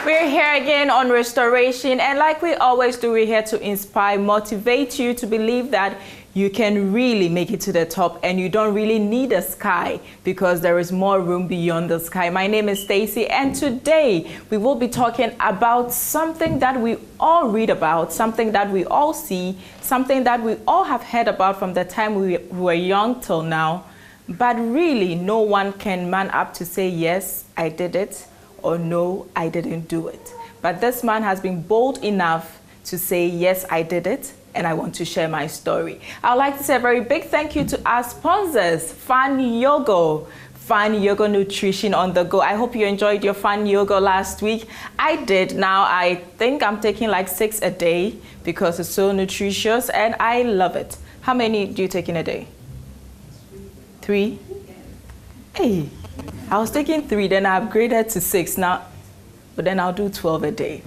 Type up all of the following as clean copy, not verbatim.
We're here again on Restoration, and like we always do, we're here to inspire, motivate you to believe that you can really make it to the top and you don't really need a sky because there is more room beyond the sky. My name is Stacy, and today we will be talking about something that we all read about, something that we all see, something that we all have heard about from the time we were young till now, but really no one can man up to say, yes, I did it, or no, I didn't do it. But this man has been bold enough to say, yes, I did it, and I want to share my story. I'd like to say a very big thank you to our sponsors, Fun Yogo. Fun Yoga Nutrition on the go. I hope you enjoyed your Fun Yoga last week. I did. Now I think I'm taking like 6 a day because it's so nutritious and I love it. How many do you take in a day? 3? Hey, I was taking 3, then I upgraded to 6 now, but then I'll do 12 a day.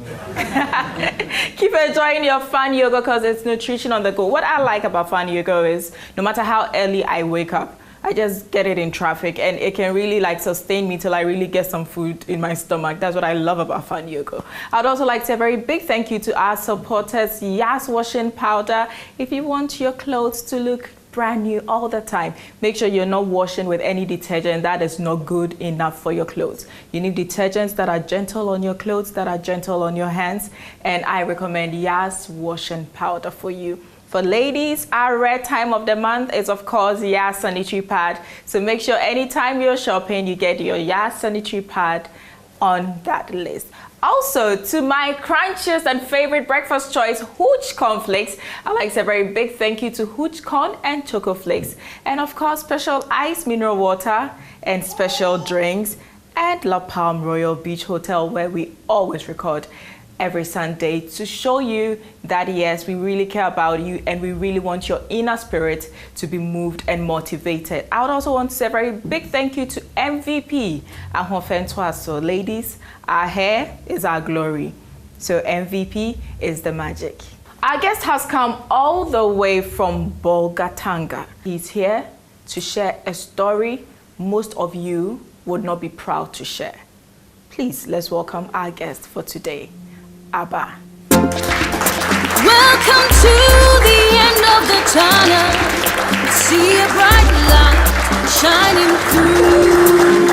Keep enjoying your Fun Yoga because it's nutrition on the go. What I like about Fun Yoga is no matter how early I wake up, I just get it in traffic and it can really like sustain me till I really get some food in my stomach. That's what I love about Fun Yoga. I'd also like to say a very big thank you to our supporters, Yas Washing Powder. If you want your clothes to look brand new all the time, make sure you're not washing with any detergent that is not good enough for your clothes. You need detergents that are gentle on your clothes, that are gentle on your hands, and I recommend Yas Washing Powder for you. For ladies, our red time of the month is of course Yas Sanitary Pad, so make sure anytime you're shopping you get your Yas Sanitary Pad on that list. Also, to my crunchiest and favorite breakfast choice, Hooch Cornflakes, I'd like to say a very big thank you to Hooch Corn and Choco Flakes. And of course, special ice mineral water and special drinks at La Palm Royal Beach Hotel, where we always record every Sunday to show you that yes, we really care about you and we really want your inner spirit to be moved and motivated. I would also want to say a very big thank you to MVP Ahofentwa. So ladies, our hair is our glory, so MVP is the magic. Our guest has come all the way from Bolgatanga. He's here to share a story most of you would not be proud to share. Please, let's welcome our guest for today, Abba. Welcome to the end of the tunnel. See a bright light shining through,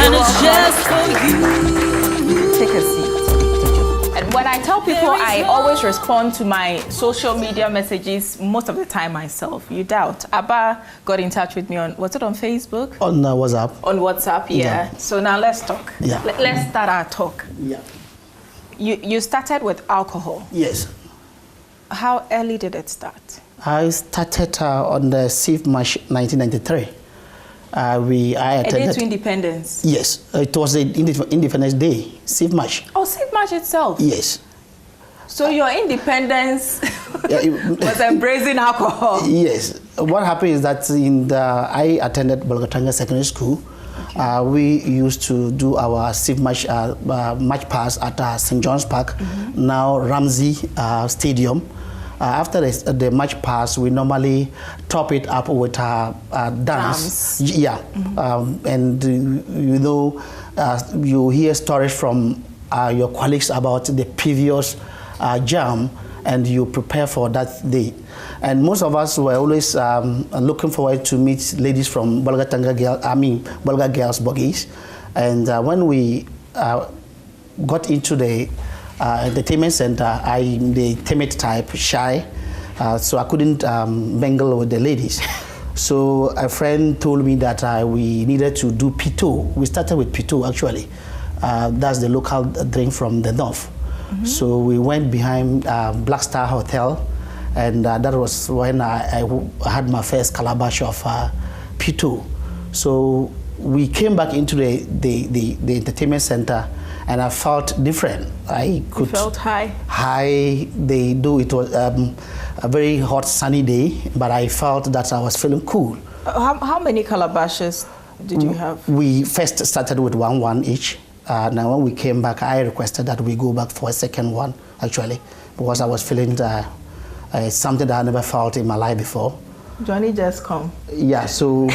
and it's just for you. Take a seat. And when I tell people, I always respond to my social media messages most of the time myself. You doubt. Abba got in touch with me on, was it on Facebook? On WhatsApp. On WhatsApp, yeah. So now let's talk. Yeah. Let's start our talk. Yeah. You started with alcohol. Yes. How early did it start? I started on the 6th March 1993. I attended. A day to independence? Yes, it was the Independence Day, 6th March. Oh, 6th March itself? Yes. So your independence was embracing alcohol? Yes. What happened is that I attended Bolgatanga Secondary School. We used to do our 6th March march past at St. John's Park, now Ramsey Stadium. After the march past, we normally top it up with dance. Yeah, and you know, you hear stories from your colleagues about the previous jam, and you prepare for that day. And most of us were always looking forward to meet ladies from Bolgatanga Bolga Girls Bogies. And when we got into the entertainment center, I'm the timid type, shy, so I couldn't mingle with the ladies. So a friend told me that we needed to do Pito. We started with Pito actually. That's the local drink from the north. So we went behind Black Star Hotel, and that was when I had my first calabash of Pito. So we came back into the entertainment center, and I felt different. I could. You felt high? High, it was a very hot sunny day, but I felt that I was feeling cool. How many calabashes did you have? We first started with one each. Now when we came back, I requested that we go back for a second one, actually, because I was feeling something that I never felt in my life before. Johnny just come. Yeah, so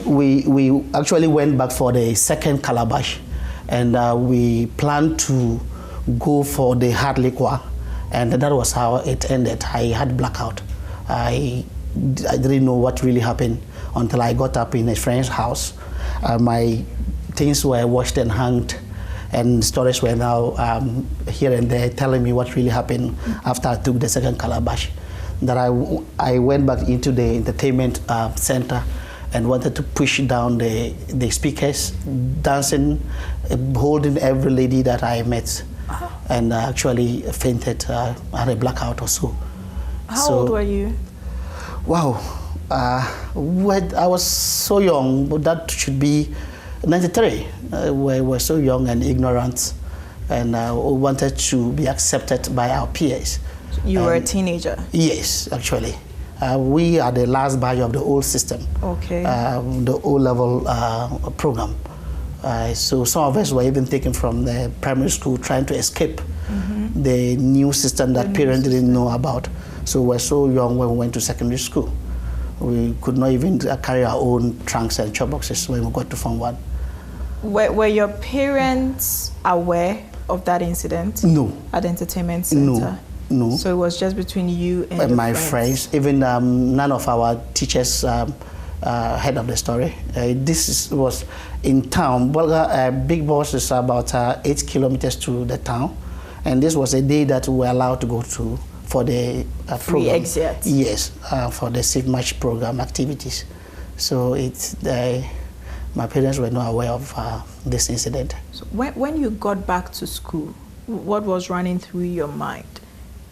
we actually went back for the second calabash. and we planned to go for the hard liquor, and that was how it ended. I had blackout. I didn't know what really happened until I got up in a friend's house. My things were washed and hung, and stories were now here and there telling me what really happened after I took the second calabash. That I went back into the entertainment center and wanted to push down the speakers, dancing, holding every lady that I met, and actually fainted, had a blackout or so. How old were you? Wow, I was so young, but that should be 93. We were so young and ignorant, and wanted to be accepted by our peers. You were a teenager? Yes, actually. We are the last batch of the old system, okay. The O-level program. So some of us were even taken from the primary school trying to escape the new system that parents didn't know about. So we were so young when we went to secondary school. We could not even carry our own trunks and chop boxes when we got to Form 1. Were your parents aware of that incident? No. At the entertainment center? No. So it was just between you and my friends? friends. Even none of our teachers heard of the story. Was in town. Big Boss is about 8 kilometers to the town, and this was a day that we were allowed to go to for the free program. exit. Yes, for the Safe March program activities. So my parents were not aware of this incident. So when you got back to school, what was running through your mind?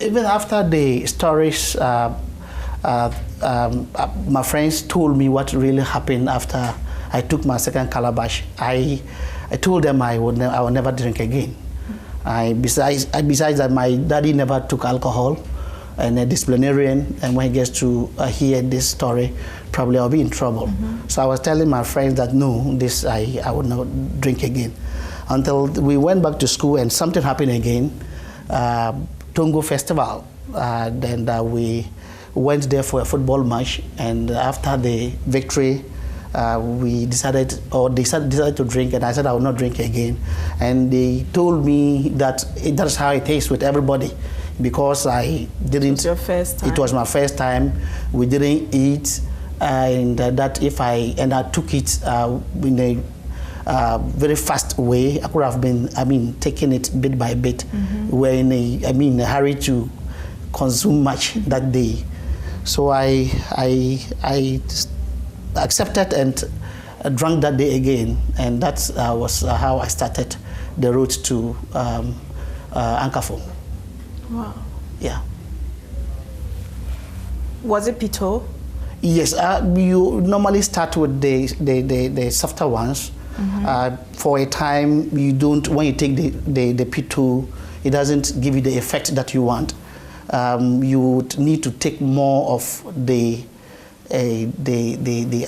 Even after the stories, my friends told me what really happened after I took my second calabash. I told them I would never drink again. Besides that, my daddy never took alcohol, and a disciplinarian, and when he gets to hear this story, probably I'll be in trouble. So I was telling my friends that no, I would not drink again. Until we went back to school and something happened again, Tongo Festival. Then we went there for a football match, and after the victory, we decided to drink, and I said I will not drink again. And they told me that that's how it is with everybody, because I didn't. It was your first time. It was my first time. We didn't eat, and that if I took it in a very fast way, I could have been, taking it bit by bit. We're in a hurry to consume much that day. So I accepted and drank that day again, and that was how I started the road to Ankafo. Wow. Yeah. Was it Pito? Yes. You normally start with the softer ones. For a time, you don't. When you take the Pito, it doesn't give you the effect that you want. You would need to take more of the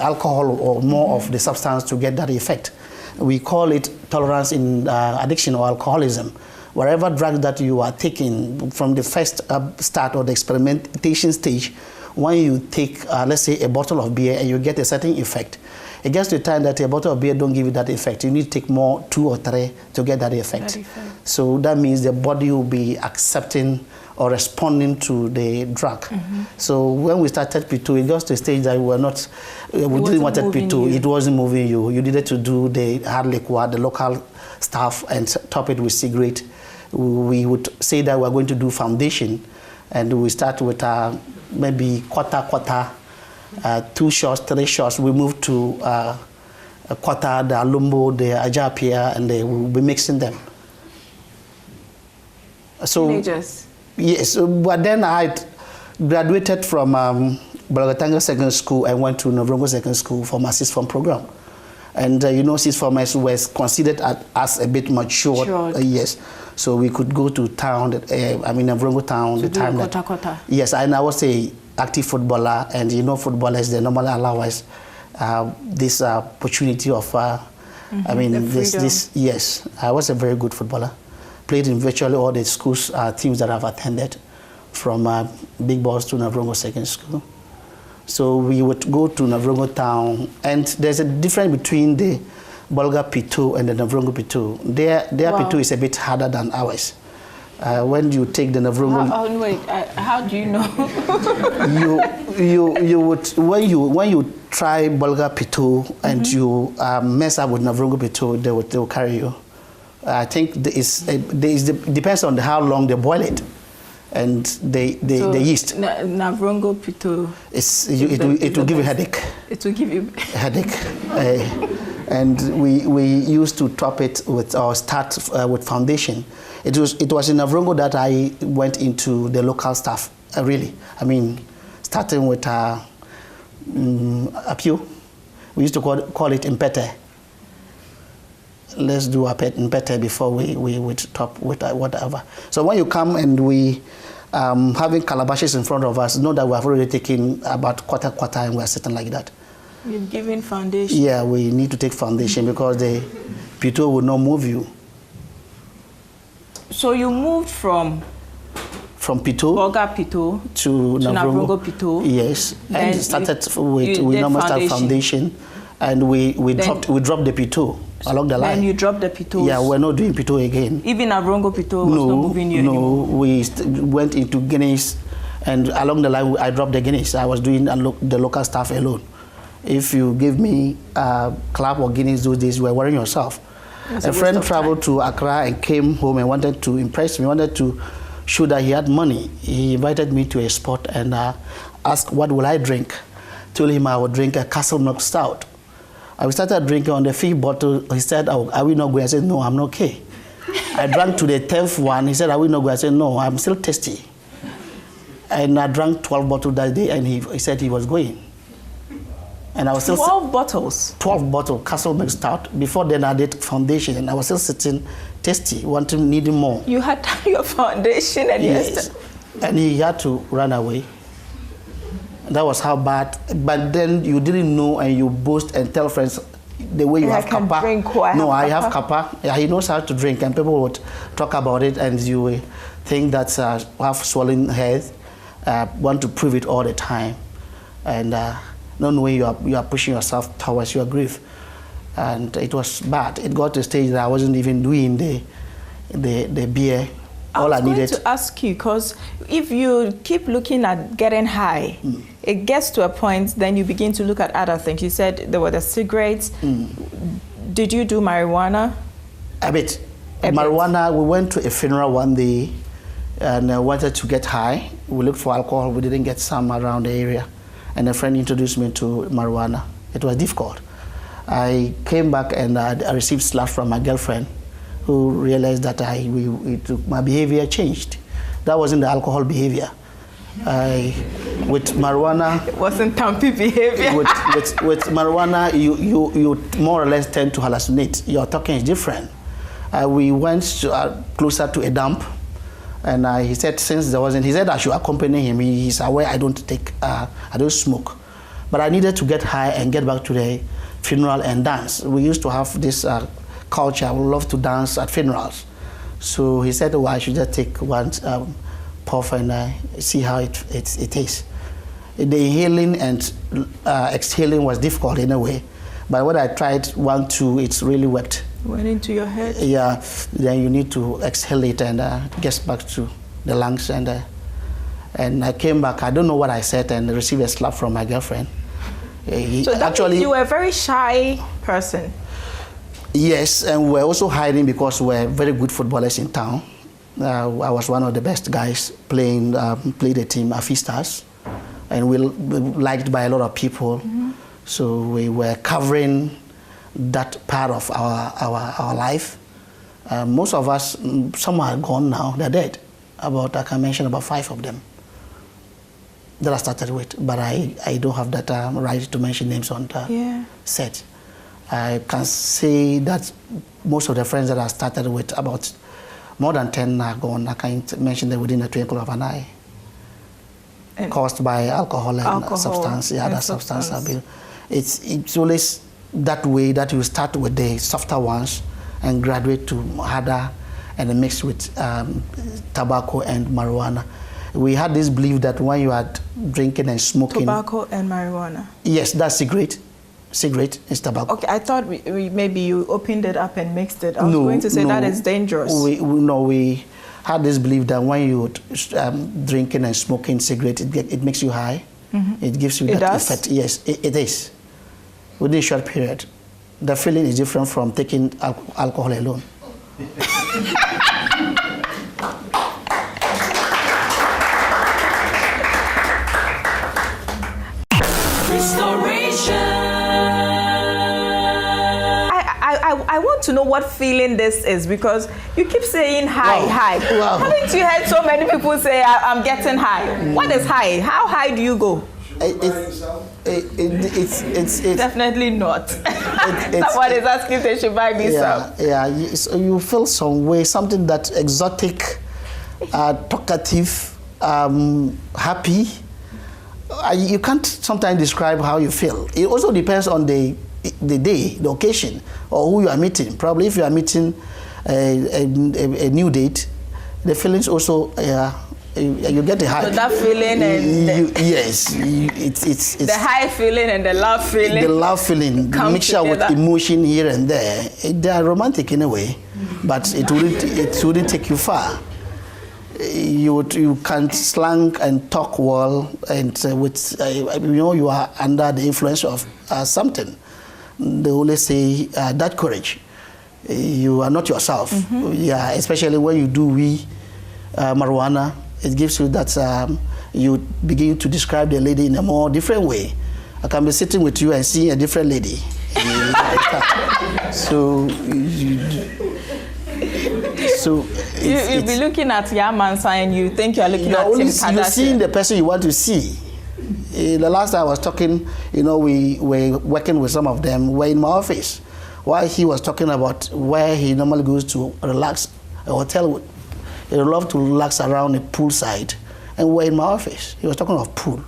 alcohol or more of the substance to get that effect. We call it tolerance in addiction or alcoholism. Whatever drug that you are taking from the first start or the experimentation stage, when you take, let's say, a bottle of beer and you get a certain effect, it gets to the time that a bottle of beer don't give you that effect. You need to take more, 2 or 3 to get that effect. So that means the body will be accepting or responding to the drug. So when we started P2, it got to a stage that we didn't want P2. It wasn't moving you. You needed to do the hard liquor, the local stuff, and top it with cigarette. We would say that we're going to do foundation, and we start with maybe quarter, 2 shots, 3 shots. We move to a quarter, the alumbo, the ajapia, and we'll be mixing them. So, teenagers? Yes, but then I graduated from Bolgatanga Secondary School and went to Novrongo Secondary School for my sixth form program. And sixth formers was considered as a bit mature. Yes, so we could go to town, Novrongo town. So the time that, yes, and I was a active footballer, and footballers, they normally allow us this opportunity of, yes, I was a very good footballer. Played in virtually all the schools, teams that I've attended, from Big Boss to Novrongo Secondary School. So we would go to Novrongo town, and there's a difference between the Bolga P2 and the Navrongo P2. Their P2 is a bit harder than ours. When you take the Navrongo, how do you know? you would when you try Bolga P2 and you mess up with Navrongo P2, they will carry you. I think depends on how long they boil it, and the yeast. Navrongo P2. It will give you headache. It will give you headache. And we used to top it with or start with foundation. It was in Navrongo that I went into the local staff. Really, I mean, starting with Apio, we used to call it impete. Let's do a impete before we would top with whatever. So when you come and we having calabashes in front of us, know that we have already taken about quarter and we are sitting like that. You're giving foundation. Yeah, we need to take foundation because the P2 will not move you. So you moved from P2 Bolga P2 to Navrongo P2. Yes, and started with we normally start foundation, and we dropped the P2 along the line. And you dropped the P2. Yeah, we're not doing P2 again. Even Navrongo P2 was not moving you anymore. No, we went into Guinness, and along the line I dropped the Guinness. I was doing the local stuff alone. If you give me Club or Guinness those days, you were worrying yourself. A friend traveled to Accra and came home and wanted to impress me, wanted to show that he had money. He invited me to a spot and asked what will I drink. Told him I would drink a Castle Milk Stout. I started drinking on the 5th bottle. He said, "Oh, are we not going?" I said, "No, I'm not okay." I drank to the 10th one. He said, "Are we not going?" I said, "No, I'm still thirsty." And I drank 12 bottles that day, and he said he was going. And I was still 12 bottles. 12 bottles, Castle Milk Stout. Before then, I did foundation, and I was still sitting, tasty, needing more. You had done your foundation, and yes, and he had to run away. That was how bad. But then you didn't know, and you boast and tell friends the way you have kappa. I have kappa. Yeah, he knows how to drink, and people would talk about it, and you think that have swollen head, want to prove it all the time, and. Not knowing you are pushing yourself towards your grief, and it was bad. It got to a stage that I wasn't even doing the beer. All I needed. I was going to ask you, because if you keep looking at getting high, it gets to a point, then you begin to look at other things. You said there were the cigarettes. Did you do marijuana? A bit. Marijuana, we went to a funeral one day and wanted to get high. We looked for alcohol. We didn't get some around the area. And a friend introduced me to marijuana. It was difficult. I came back and I received slap from my girlfriend, who realized that my behavior changed. That wasn't the alcohol behavior. With marijuana, it wasn't tampy behavior. with marijuana, you more or less tend to hallucinate. Your talking is different. We went closer to a dump. And he said, since there wasn't, he said I should accompany him. He's aware I don't smoke. But I needed to get high and get back to the funeral and dance. We used to have this culture. I would love to dance at funerals. So he said, well, I should just take one puff and see how it is. The inhaling and exhaling was difficult in a way. But when I tried 1, 2, it's really worked. Went into your head? Yeah, then you need to exhale it and get back to the lungs. And I came back, I don't know what I said, and received a slap from my girlfriend. So that means you were a very shy person? Yes, and we're also hiding because we're very good footballers in town. I was one of the best guys played the team, Afi Stars, and we liked by a lot of people. So we were covering that part of our life. Most of us, some are gone now, they're dead. I can mention about 5 of them that I started with, but I don't have that right to mention names on the set. I can say that most of the friends that I started with, about more than 10 are gone. I can't mention them within a twinkle of an eye. Caused by alcohol and substance, other substance abuse. It's always that way that you start with the softer ones and graduate to harder and mix with tobacco and marijuana. We had this belief that when you are drinking and smoking... Tobacco and marijuana? Yes, that's cigarette. cigarette is tobacco. Okay, I thought maybe you opened it up and mixed it. I was going to say that is dangerous. We had this belief that when you drinking and smoking cigarette, it makes you high. It gives you that effect. Yes, it is. Within a short period, the feeling is different from taking alcohol alone. I want to know what feeling this is, because you keep saying high, high. Wow. Haven't you heard so many people say I'm getting high? What is high? How high do you go? It's definitely not. Someone is asking if they should buy me some. Yeah, so you feel some way, something that exotic, talkative, happy. You can't sometimes describe how you feel. It also depends on the day, the occasion, or who you are meeting. Probably if you are meeting a new date, the feelings also, you get the high. So that feeling and it's the high feeling and the love feeling. The love feeling, mixture with emotion here and there. They are romantic in a way, but it wouldn't take you far. You can't slang and talk well, and you are under the influence of something. They always say that courage. You are not yourself. Yeah, especially when you do marijuana, it gives you that you begin to describe the lady in a more different way. I can be sitting with you and seeing a different lady. So you'll be looking at Yamansa and you think you're looking at Tim Kardashian. You're seeing the person you want to see. The last time I was talking, we were working with some of them, were in my office, while he was talking about where he normally goes to relax, a hotel. He would love to relax around a poolside, and we're in my office. He was talking of pool.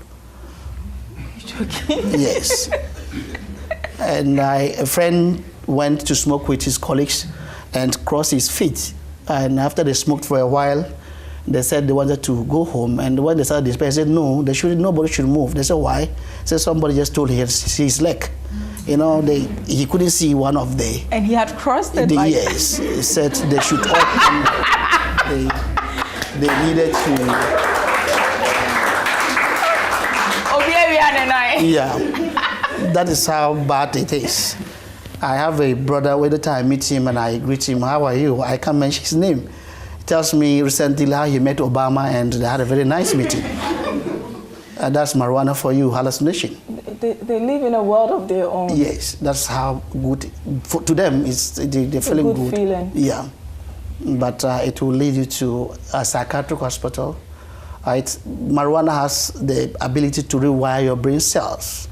You're joking? Yes. And a friend went to smoke with his colleagues and crossed his feet. And after they smoked for a while, they said they wanted to go home. And when they started this, they said, no, nobody should move. They said, why? They said, somebody just told him his leg. He couldn't see one of the... And he had crossed it? Yes. He said they should all... they needed to... Yeah. That is how bad it is. I have a brother, every time I meet him and I greet him, how are you? I can't mention his name. He tells me recently how he met Obama and they had a very nice meeting. That's marijuana for you, hallucination. They live in a world of their own. Yes, that's how good, to them, they're feeling good. Feeling. Yeah, but it will lead you to a psychiatric hospital. Marijuana has the ability to rewire your brain cells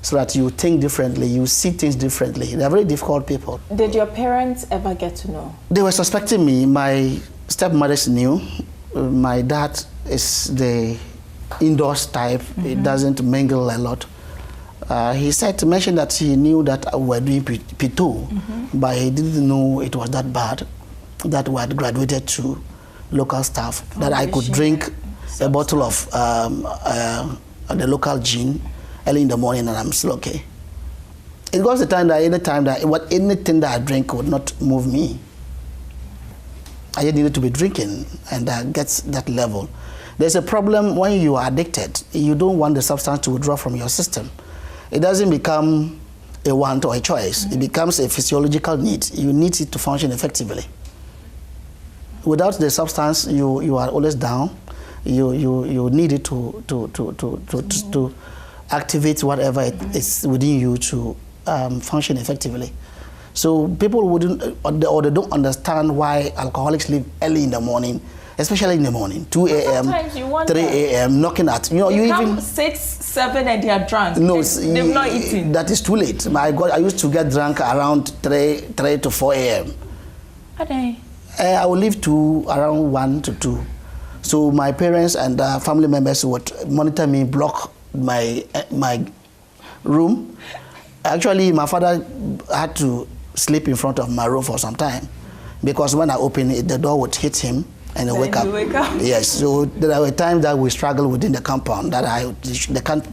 so that you think differently, you see things differently. They're very difficult people. Did your parents ever get to know? They were suspecting me. My stepmothers knew. My dad is the indoors type. He doesn't mingle a lot. He said to mention that he knew that we were doing P2, but he didn't know it was that bad, that we had graduated to local staff, that I could drink a bottle of the local gin early in the morning and I'm still okay. It was the time that anything that I drink would not move me. I just needed to be drinking and that gets that level. There's a problem when you are addicted. You don't want the substance to withdraw from your system. It doesn't become a want or a choice. It becomes a physiological need. You need it to function effectively. Without the substance, you are always down. You need it to activate whatever is within you to function effectively. So people wouldn't, or they don't understand why alcoholics live early in the morning, especially in the morning, 2 a.m., 3 a.m., knocking at, you come 6, 7 and they are drunk. No, they've not eaten. That is too late. I used to get drunk around 3 to 4 a.m. Are they? I will leave to around 1 to 2. So my parents and family members would monitor me, block my room. Actually, my father had to sleep in front of my room for some time because when I opened it, the door would hit him and he'll wake up. Yes, so there were times that we struggled within the compound that they can't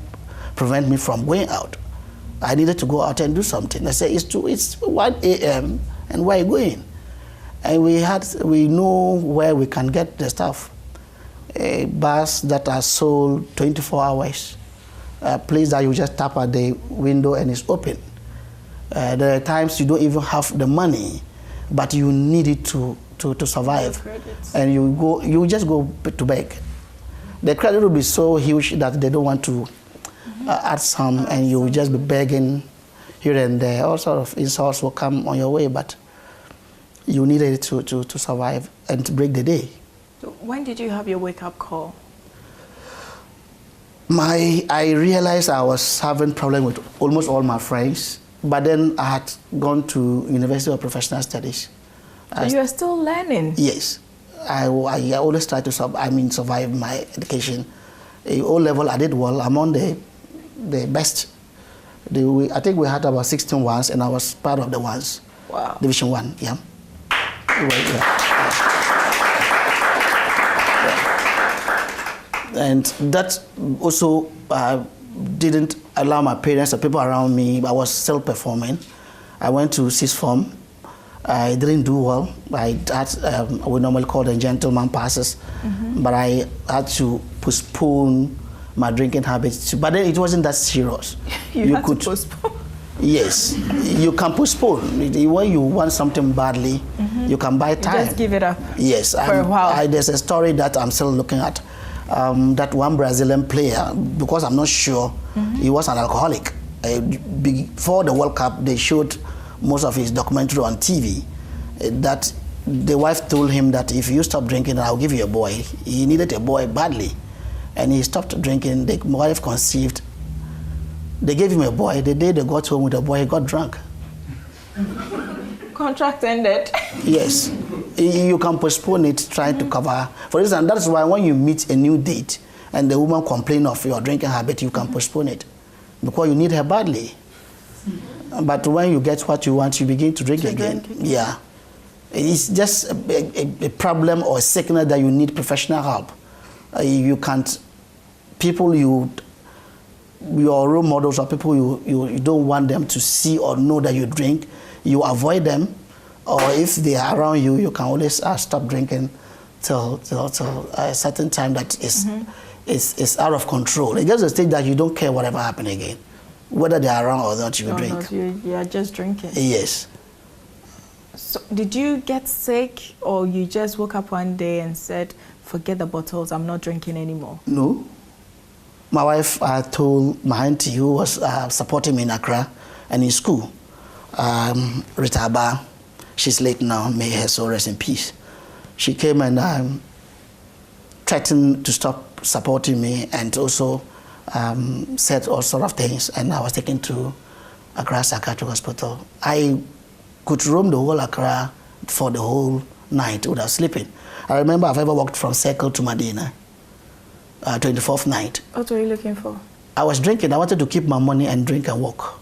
prevent me from going out. I needed to go out and do something. I said, it's 1 a.m. and where are you going? And we know where we can get the stuff. Bars that are sold 24 hours. A place that you just tap at the window and it's open. There are times you don't even have the money, but you need it to survive. And you just go to beg. The credit will be so huge that they don't want to add some, and you will just be begging here and there. All sorts of insults will come on your way, but you needed it to survive and to break the day. So when did you have your wake-up call? I realized I was having problem with almost all my friends, but then I had gone to University of Professional Studies. So you are still learning? Yes. I always try to survive my education. O level, I did well. I'm on the best. I think we had about 16 ones, and I was part of the ones. Wow. Division 1, yeah. And that also didn't allow my parents or people around me. I was still performing. I went to sixth form. I didn't do well. I had we normally call them gentleman passes, but I had to postpone my drinking habits. But then it wasn't that serious. You had to postpone? Yes, you can postpone. When you want something badly, you can buy time. You just give it up. Yes, for a while. There's a story that I'm still looking at. That one Brazilian player, because I'm not sure, he was an alcoholic. Before the World Cup, they showed most of his documentary on TV. That the wife told him that if you stop drinking, I'll give you a boy. He needed a boy badly, and he stopped drinking. The wife conceived. They gave him a boy. The day they got home with the boy, he got drunk. Contract ended. Yes. You can postpone it, trying to cover. For instance, that's why when you meet a new date and the woman complains of your drinking habit, you can postpone it because you need her badly. But when you get what you want, you begin to drink again. Yeah. It's just a problem or a sickness that you need professional help. You can't, people your role models or people you don't want them to see or know that you drink, you avoid them. Or if they are around you, you can always stop drinking till a certain time that is out of control. It gets to a stage that you don't care whatever happens again. Whether they are around or not, you drink. You are just drinking. Yes. So did you get sick, or you just woke up one day and said, forget the bottles, I'm not drinking anymore? No. My wife told my auntie, who was supporting me in Accra and in school, Rita Abba, she's late now, may her soul rest in peace. She came and threatened to stop supporting me, and also said all sort of things, and I was taken to Accra Psychiatric Hospital. I could roam the whole Accra for the whole night without sleeping. I remember I've ever walked from Circle to Medina, 24th night. What were you looking for? I was drinking. I wanted to keep my money and drink and walk.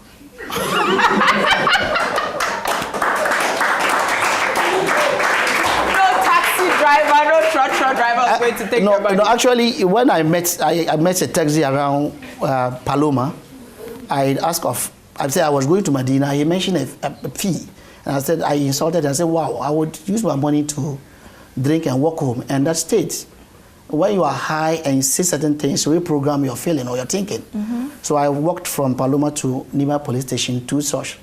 Driver, no truck driver was going to take your money. No, actually, when I met a taxi around Paloma, I said I was going to Medina. He mentioned a fee, and I said I insulted. I said, "Wow, I would use my money to drink and walk home." And that state, when you are high and you see certain things, you reprogram your feeling or your thinking. So I walked from Paloma to Nima Police Station to Sosh.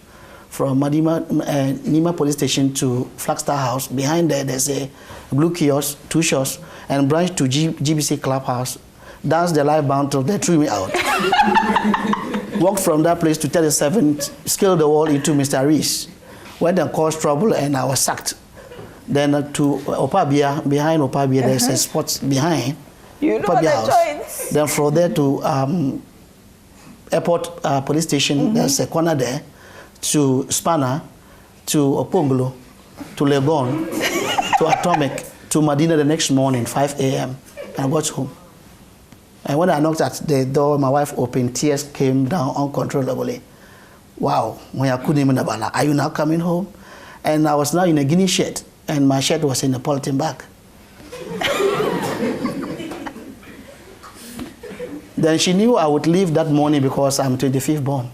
From Nima Police Station to Flagstaff House. Behind there, there's a blue kiosk, 2 shops, and branch to GBC Clubhouse. Danced the live band till they threw me out. Walked from that place to 37th, scaled the wall into Mr. Reese. Went and caused trouble, and I was sacked. Then to Opabia, behind Opabia, there's a spot behind Opabia the House. Joints. Then from there to Airport Police Station, there's a corner there. To Spanner, to Opongolo, to Legon, to Atomic, to Medina the next morning, 5 a.m. And I got home. And when I knocked at the door, my wife opened, tears came down uncontrollably. Wow, when I couldn't even abala, are you now coming home? And I was now in a Guinea shirt, and my shirt was in a polythene bag. Then she knew I would leave that morning because I'm 25th born.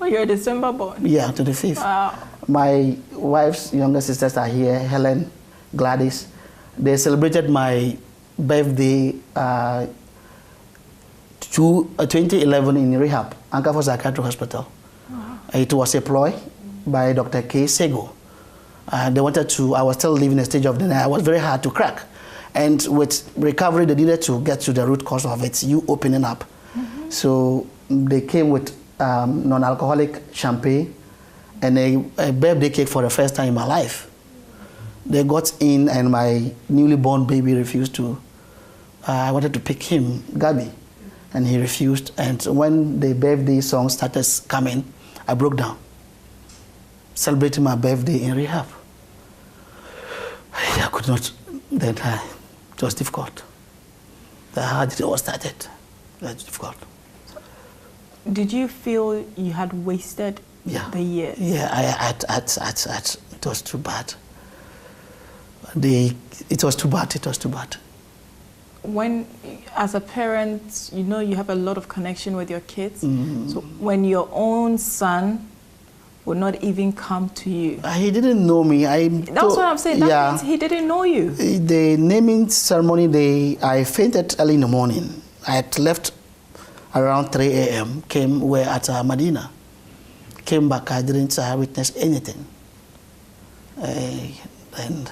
Oh, you're a December born? Yeah, 25th. Wow. My wife's younger sisters are here, Helen, Gladys. They celebrated my birthday 2011 in rehab, Anchor Psychiatric Hospital. Wow. It was a ploy by Dr. K. Sego. They wanted to, I was still living a stage of denial. It was very hard to crack. And with recovery, they needed to get to the root cause of it, you opening up. Mm-hmm. So they came with non-alcoholic champagne and a birthday cake for the first time in my life. They got in and my newly born baby refused to, I wanted to pick him, Gabi, and he refused. And when the birthday song started coming, I broke down, celebrating my birthday in rehab. I could not, then it was difficult. How did it all started? It was difficult. Did you feel you had wasted the years? Yeah, it was too bad. It was too bad, it was too bad. When, as a parent, you know you have a lot of connection with your kids. Mm-hmm. So when your own son would not even come to you. He didn't know me. That's what I'm saying. That means he didn't know you. The naming ceremony, I fainted early in the morning. I had left around 3 a.m., we're at Medina. Came back, I didn't witness anything. And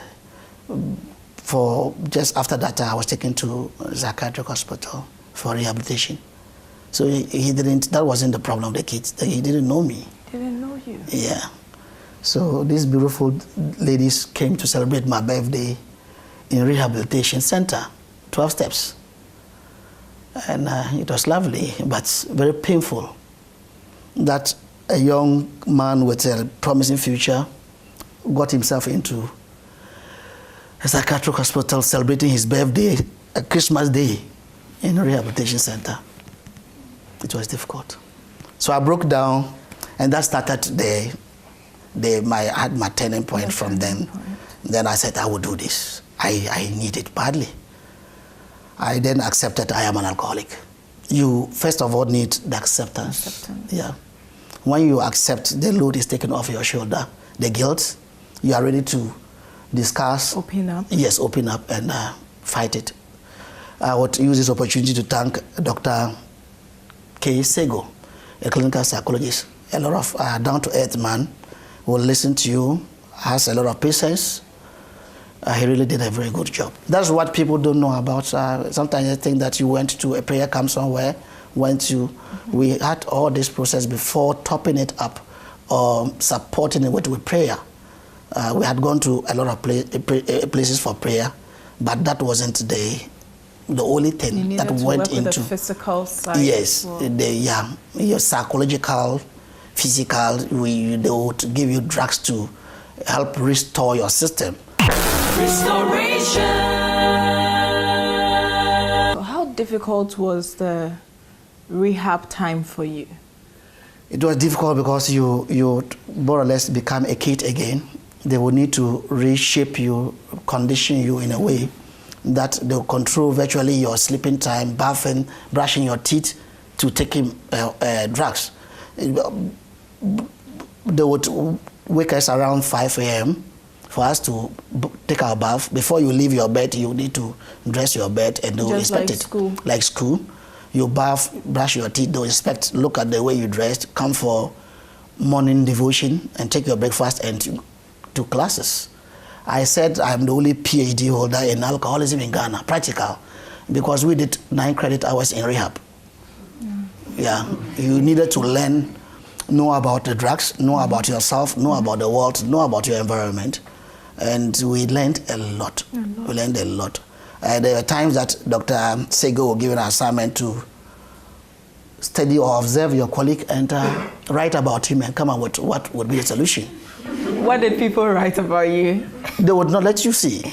for just after that, I was taken to psychiatric hospital for rehabilitation. So he didn't, that wasn't the problem of the kids. He didn't know me. He didn't know you? Yeah. So these beautiful ladies came to celebrate my birthday in rehabilitation center, 12 steps. And it was lovely, but very painful that a young man with a promising future got himself into a psychiatric hospital celebrating his birthday, a Christmas day, in a rehabilitation center. It was difficult. So I broke down, and that started I had my turning point from then. Then I said, I will do this. I need it badly. I then accepted I am an alcoholic. You, first of all, need the acceptance. Yeah. When you accept, the load is taken off your shoulder, the guilt, you are ready to discuss. Open up. Yes, open up and fight it. I would use this opportunity to thank Dr. K. Sego, a clinical psychologist, a lot of down-to-earth man, will listen to you, has a lot of patience. He really did a very good job. That's what people don't know about. Sometimes they think that you went to a prayer camp somewhere, we had all this process before topping it up or supporting it with prayer. We had gone to a lot of places for prayer, but that wasn't the only thing that went into the physical side. Yes, your psychological, physical. They would give you drugs to help restore your system. Restoration. How difficult was the rehab time for you? It was difficult because you more or less become a kid again. They will need to reshape you, condition you in a way that they'll control virtually your sleeping time, bathing, brushing your teeth, to taking drugs. They would wake us around 5 a.m. for us to take our bath. Before you leave your bed, you need to dress your bed and they'll inspect it. School. Like school. You bath, brush your teeth, they'll inspect, look at the way you dressed, come for morning devotion and take your breakfast and to classes. I said I'm the only PhD holder in alcoholism in Ghana, practical, because we did 9 credit hours in rehab. Yeah, you needed to learn, know about the drugs, know about yourself, know about the world, know about your environment. And we learned a lot. We learned a lot. There were times that Dr. Sego will give an assignment to study or observe your colleague and write about him and come up with what would be the solution. What did people write about you? They would not let you see.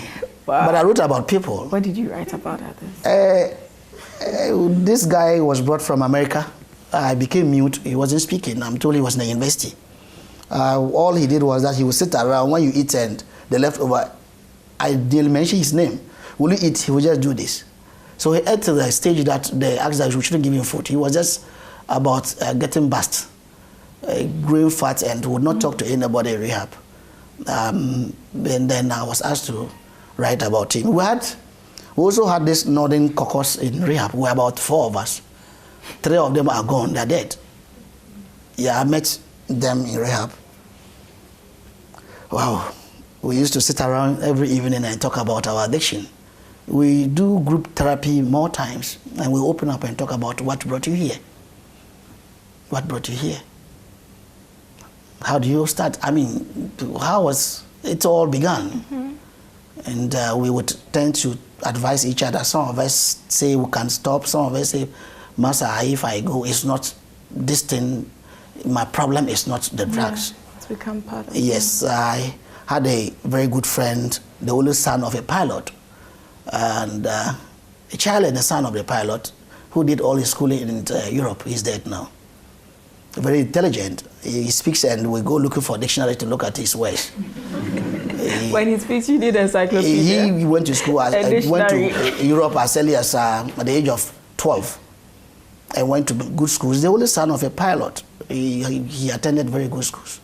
Wow. But I wrote about people. What did you write about others? This guy was brought from America. I became mute. He wasn't speaking. I'm told he was in the university. All he did was that he would sit around when you eat and the leftover. I didn't mention his name. Will you eat? He would just do this. So he ate to the stage that they asked that we shouldn't give him food. He was just about getting bust. growing fat and would not talk to anybody in rehab. And then I was asked to write about him. We also had this Northern Caucus in rehab. We were about 4 of us. 3 of them are gone, they're dead. Yeah, I met them in rehab. Wow, we used to sit around every evening and talk about our addiction. We do group therapy more times, and we open up and talk about what brought you here. What brought you here? How do you start? I mean, how was it all begun? Mm-hmm. And we would tend to advise each other. Some of us say we can stop. Some of us say, Master, if I go, it's not this thing. My problem is not the drugs. Yeah, it's become part of it. Yes, I had a very good friend, the only son of a pilot, and a child and the son of the pilot who did all his schooling in Europe. He's dead now. Very intelligent. He speaks and we go looking for a dictionary to look at his words. When he speaks, you need an encyclopedia. He went to school, went to Europe as early as at the age of 12 and went to good schools. The only son of a pilot. He attended very good schools.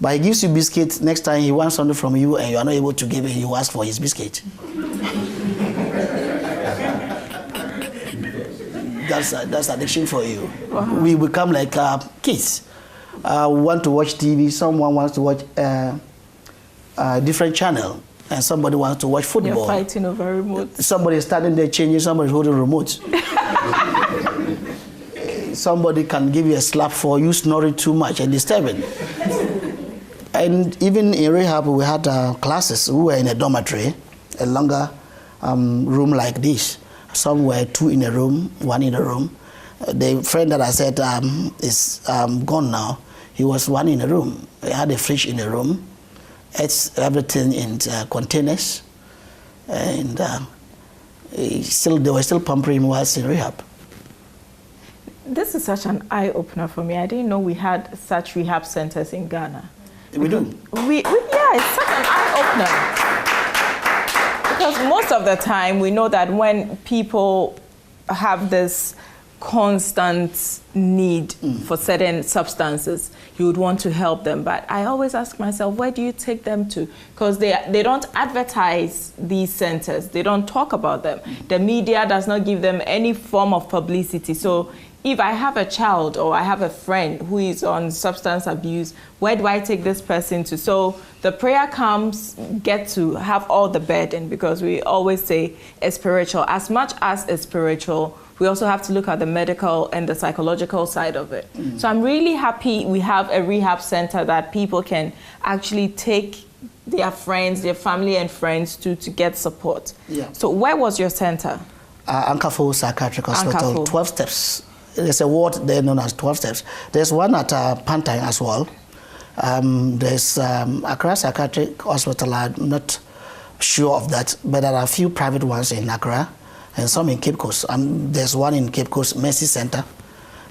But he gives you biscuits. Next time he wants something from you and you are not able to give it, you ask for his biscuit. That's addiction for you. Wow. We become like kids. We want to watch TV. Someone wants to watch a different channel, and somebody wants to watch football. You're fighting over a remote. Somebody is standing there changing. Somebody's holding a remote. Somebody can give you a slap for you snoring too much and disturbing. And even in rehab, we had classes. We were in a dormitory, a longer room like this. Some were 2 in a room, 1 in a room. The friend that I said is gone now. He was 1 in a room. He had a fridge in a room. It's everything in containers. And they were still pampering him whilst in rehab. This is such an eye-opener for me. I didn't know we had such rehab centers in Ghana. We do? Yeah, it's such an eye-opener. Because most of the time, we know that when people have this constant need for certain substances, you would want to help them. But I always ask myself, where do you take them to? Because they don't advertise these centers. They don't talk about them. The media does not give them any form of publicity. So if I have a child or I have a friend who is on substance abuse, where do I take this person to? So the prayer camps get to have all the burden, because we always say it's spiritual. As much as it's spiritual, we also have to look at the medical and the psychological side of it. So I'm really happy we have a rehab center that people can actually take their friends, their family and friends to get support. Yeah. So where was your center? Ankafo Psychiatric Hospital, 12 steps. There's a ward there known as 12 steps. There's one at Pantang as well. There's Accra Psychiatric Hospital. I'm not sure of that, but there are a few private ones in Accra and some in Cape Coast. There's one in Cape Coast Mercy Center.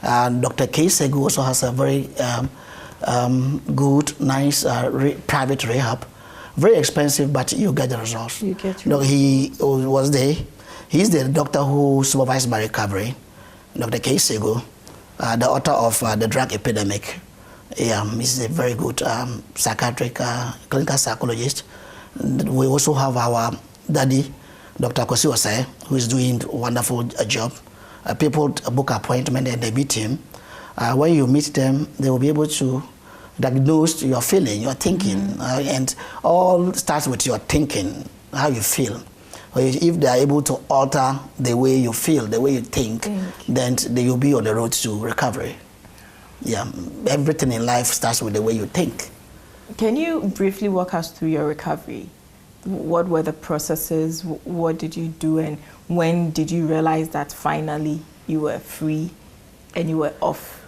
Dr. K. Segu also has a very good, nice private rehab. Very expensive, but you get the results. You get he was there. He's the doctor who supervised my recovery. Dr. K. Segu, the author of The Drug Epidemic. He's a very good psychiatric clinical psychologist. We also have our daddy, Dr. Kosi Osei, who is doing a wonderful job. People book appointment and they meet him. When you meet them, they will be able to diagnose your feeling, your thinking, and all starts with your thinking, how you feel. If they are able to alter the way you feel, the way you think, then they will be on the road to recovery. Yeah, everything in life starts with the way you think. Can you briefly walk us through your recovery? What were the processes? What did you do? And when did you realize that finally you were free and you were off?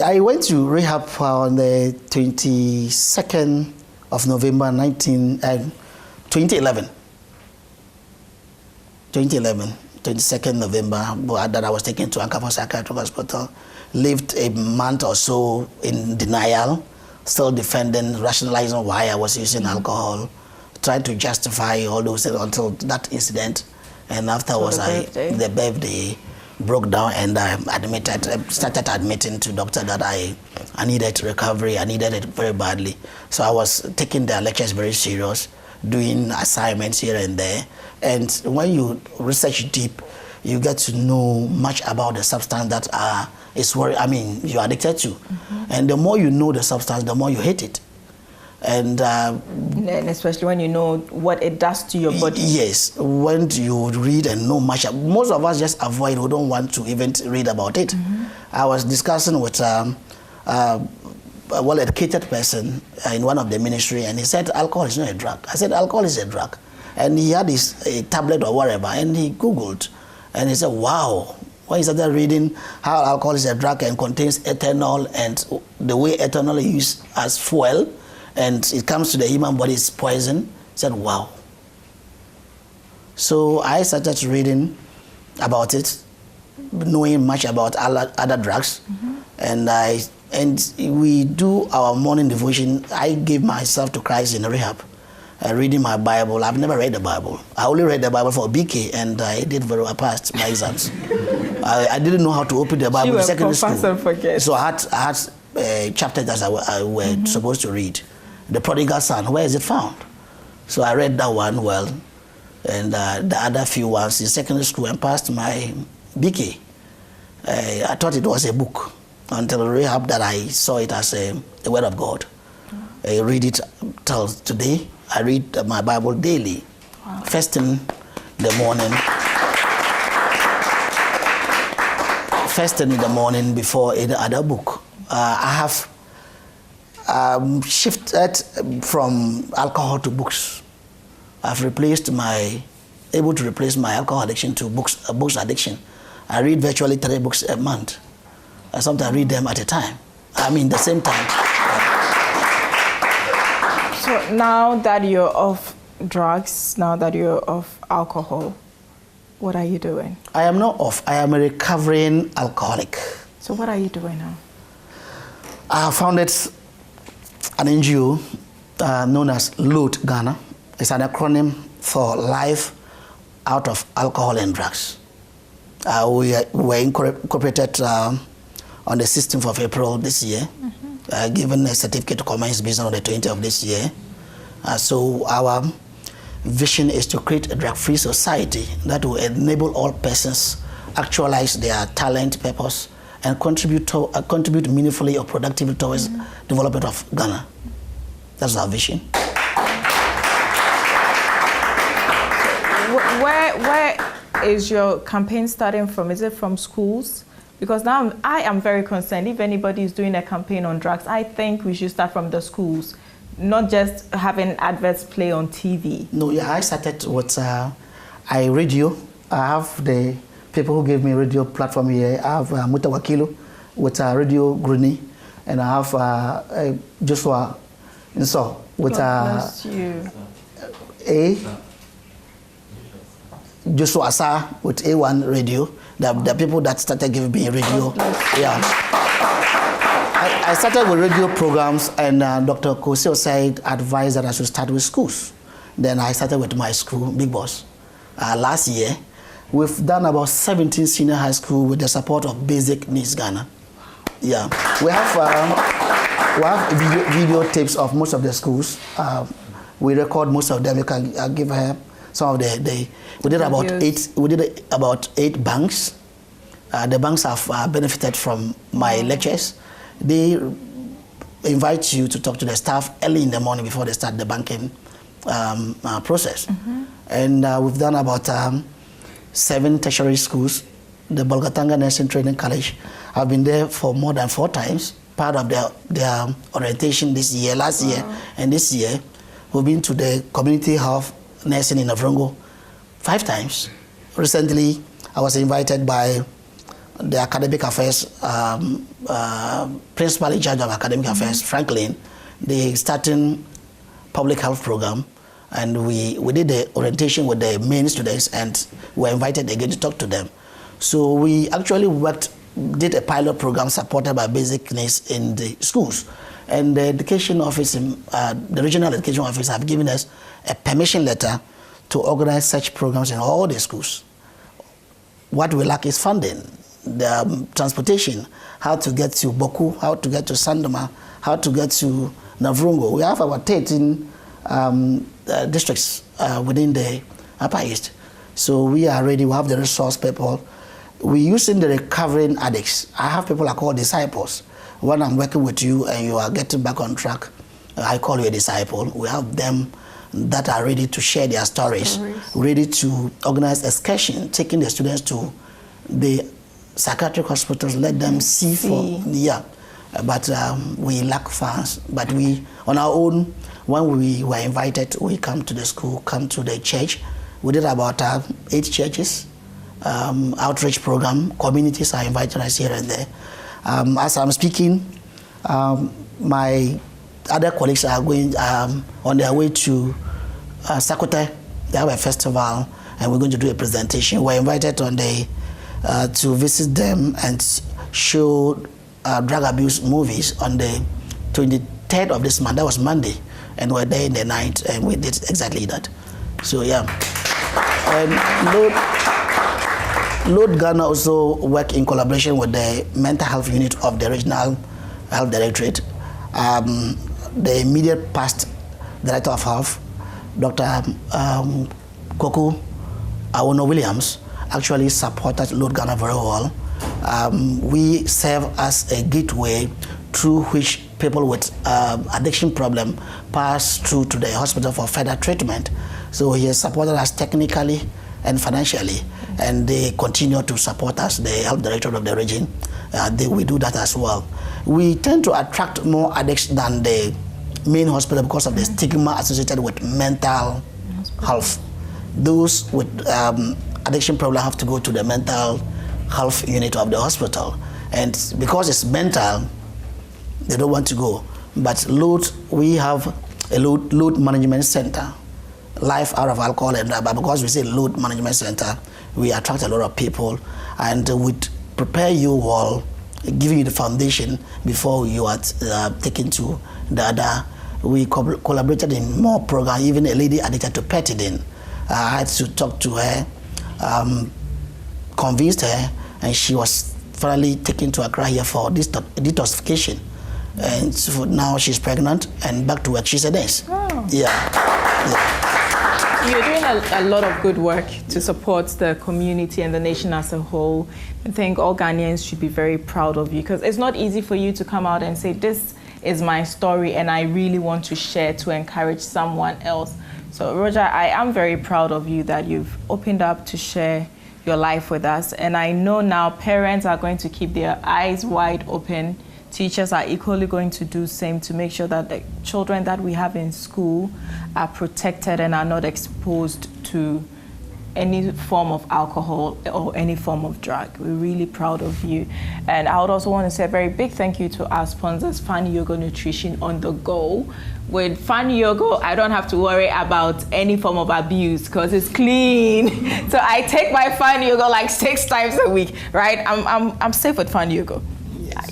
I went to rehab on the 22nd of November 2011. 22nd November, that I was taken to Ankafo Psychiatric Hospital. Lived a month or so in denial, still defending, rationalizing why I was using alcohol, trying to justify all those things until that incident. And afterwards, the birthday, broke down and I started admitting to doctor that I needed recovery. I needed it very badly. So I was taking their lectures very serious, doing assignments here and there. And when you research deep, you get to know much about the substance that you're addicted to. And the more you know the substance, the more you hate it. And especially when you know what it does to your body. Yes, when you read and know much, most of us just avoid, we don't want to even read about it. I was discussing with a well-educated person in one of the ministry, and he said alcohol is not a drug. I said alcohol is a drug. And he had a tablet or whatever, and he Googled, and he said, wow. When he started reading how alcohol is a drug and contains ethanol, and the way ethanol is used as fuel, and it comes to the human body is poison, he said, wow. So I started reading about it, knowing much about other drugs, and we do our morning devotion. I gave myself to Christ in rehab, reading my Bible. I've never read the Bible. I only read the Bible for BK, and I did very well, passed my exams. I didn't know how to open the Bible in secondary school. So I had a chapter that I were supposed to read. The Prodigal Son, where is it found? So I read that one well, and the other few ones in secondary school, and passed my BK. I thought it was a book until rehab that I saw it as a word of God. I read it till today. I read my Bible daily. Wow. First thing in the morning. First thing in the morning before any other book. I have shifted from alcohol to books. I've able to replace my alcohol addiction to books addiction. I read virtually 3 books a month. I sometimes read them at a time. The same time. So now that you're off drugs, now that you're off alcohol, what are you doing? I am not off. I am a recovering alcoholic. So what are you doing now? I founded an NGO known as LOAD Ghana. It's an acronym for Life Out of Alcohol and Drugs. We were incorporated on the 16th of April this year, given a certificate to commence business on the 20th of this year. So our vision is to create a drug-free society that will enable all persons actualize their talent, purpose, and contribute meaningfully or productively towards development of Ghana. That's our vision. Where is your campaign starting from? Is it from schools? Because now I am very concerned. If anybody is doing a campaign on drugs, I think we should start from the schools, not just having adverts play on TV. No, yeah, I started with radio. I have the people who gave me radio platform here. I have Mutawakilu with Radio Gruni, and I have Joshua Nso with Joshua Asa with A1 Radio. The people that started giving me radio. Yeah. I started with radio programs, and Dr. Kosio said advised that I should start with schools. Then I started with my school, Big Boss. Last year, we've done about 17 senior high school with the support of Basic Needs Ghana. Yeah, we have video tapes of most of the schools. We record most of them. You can give her some of we did about videos. We did about 8 banks. The banks have benefited from my lectures. They invite you to talk to the staff early in the morning before they start the banking process. And we've done about 7 tertiary schools. The Bolgatanga Nursing Training College. I've been there for more than 4 times, part of their orientation this year, last year, and this year. We've been to the community health nursing in Avrongo 5 times. Recently, I was invited by the academic affairs, principal in charge of academic affairs, Franklin, the starting public health program, and we did the orientation with the main students, and were invited again to talk to them. So we actually did a pilot program supported by Basic Needs in the schools. And the education office, the regional education office have given us a permission letter to organize such programs in all the schools. what we lack is funding, the transportation, how to get to Boku, how to get to Sandoma, how to get to Navrungo. We have about 13 districts within the Upper East. So we are ready, we have the resource people. We're using the recovering addicts. I have people I call disciples. When I'm working with you and you are getting back on track, I call you a disciple. We have them that are ready to share their stories, ready to organize excursion, taking the students to the psychiatric hospitals, let them see. But we lack funds. But we, on our own, when we were invited, we come to the school, come to the church. We did about 8 churches, outreach program. Communities are inviting us here and there. As I'm speaking, my other colleagues are going on their way to Sakote. They have a festival, and we're going to do a presentation. We're invited on the to visit them and show drug abuse movies on the 23rd of this month. That was Monday, and we're there in the night, and we did exactly that. So yeah, and Load Ghana also work in collaboration with the mental health unit of the Regional Health Directorate. The immediate past Director of Health, Dr. Koku Awono Williams, actually supported Load Ghana very well. We serve as a gateway through which people with addiction problem pass through to the hospital for further treatment. So he has supported us technically and financially, and they continue to support us, the health director of the region. We do that as well. We tend to attract more addicts than the main hospital because of the stigma associated with mental health. Those with addiction problem have to go to the mental health unit of the hospital, and because it's mental, they don't want to go. But Load, we have a load management center, life out of alcohol and drug. But because we say Load management center, we attract a lot of people, and we prepare you all, giving you the foundation before you are taken to the other. We collaborated in more programs, even a lady addicted to Petidin. I had to talk to her, convinced her, and she was finally taken to Accra here for detoxification. And so now she's pregnant and back to work. She's a nurse. Oh. Yeah. You're doing a lot of good work to support the community and the nation as a whole. I think all Ghanaians should be very proud of you, because it's not easy for you to come out and say, this is my story and I really want to share to encourage someone else. So Roger, I am very proud of you that you've opened up to share your life with us. And I know now parents are going to keep their eyes wide open. Teachers are equally going to do the same to make sure that the children that we have in school are protected and are not exposed to any form of alcohol or any form of drug. We're really proud of you. And I would also want to say a very big thank you to our sponsors, Fun Yogo Nutrition on the Go. With Fun Yogo, I don't have to worry about any form of abuse because it's clean. So I take my Fun Yogo like 6 times a week, right? I'm safe with Fun Yogo.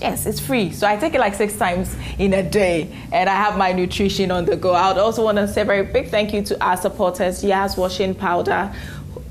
Yes, it's free. So I take it like 6 times in a day, and I have my nutrition on the go. I would also want to say a very big thank you to our supporters, Yas Washing Powder,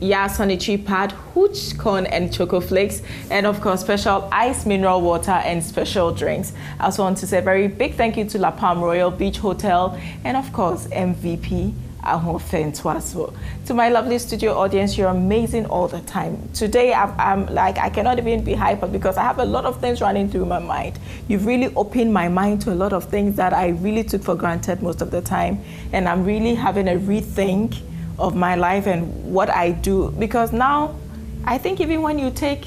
Yas Sanitary Pad, Hooch Corn and Choco Flakes, and of course, special ice mineral water and special drinks. I also want to say a very big thank you to La Palm Royal Beach Hotel, and of course, MVP. To my lovely studio audience, you're amazing all the time. Today, I'm like, I cannot even be hyper because I have a lot of things running through my mind. You've really opened my mind to a lot of things that I really took for granted most of the time. And I'm really having a rethink of my life and what I do. Because now, I think even when you take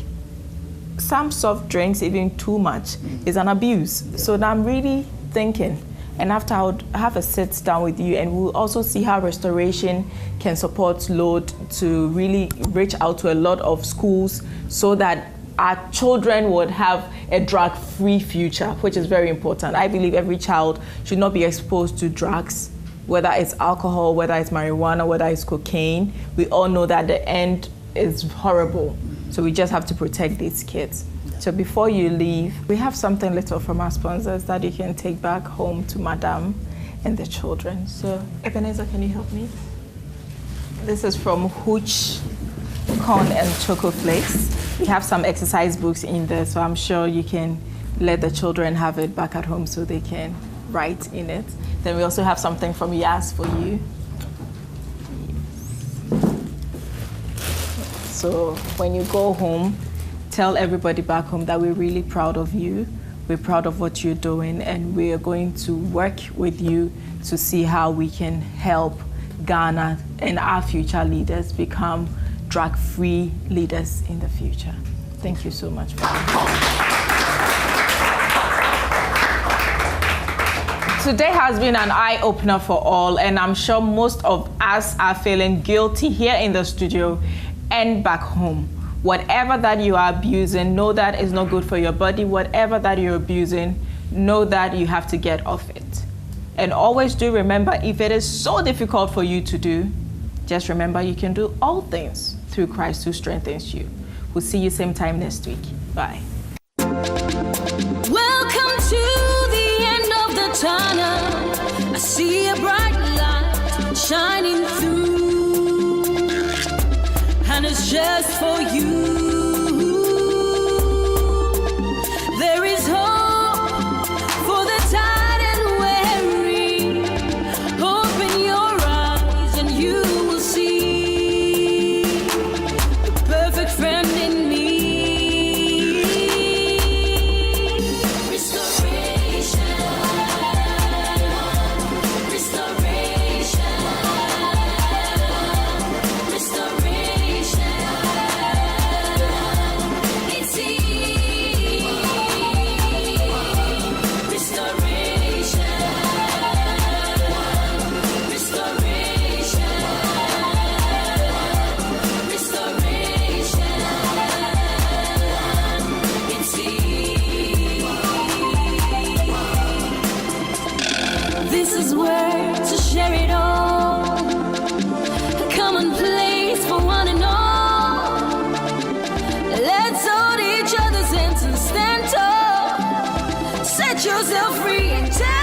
some soft drinks, even too much, is an abuse. So now I'm really thinking. And after I would have a sit down with you, and we'll also see how restoration can support Load to really reach out to a lot of schools so that our children would have a drug-free future, which is very important. I believe every child should not be exposed to drugs, whether it's alcohol, whether it's marijuana, whether it's cocaine. We all know that the end is horrible. So we just have to protect these kids. So before you leave, we have something little from our sponsors that you can take back home to Madam and the children. So Ebenezer, can you help me? This is from Hooch corn and choco flakes. We have some exercise books in there, so I'm sure you can let the children have it back at home so they can write in it. Then we also have something from Yas for you. So when you go home, tell everybody back home that we're really proud of you. We're proud of what you're doing, and we are going to work with you to see how we can help Ghana and our future leaders become drug-free leaders in the future. Thank you so much for that. Today has been an eye-opener for all, and I'm sure most of us are feeling guilty here in the studio and back home. Whatever that you are abusing, know that is not good for your body. Whatever that you're abusing, know that you have to get off it. And always do remember, if it is so difficult for you to do, just remember you can do all things through Christ who strengthens you. We'll see you same time next week. Bye. Welcome to the end of the tunnel. I see a bright light shining through, and it's just for you. There is hope for the tired and weary. Open your eyes and you will see the perfect friend in me. Restoration, restoration, restoration. It's easy. Restoration, restoration, restoration. It's easy. This is where to share it all. A common place for one and all. Let's hold each other's hands and stand tall. Set yourself free and tell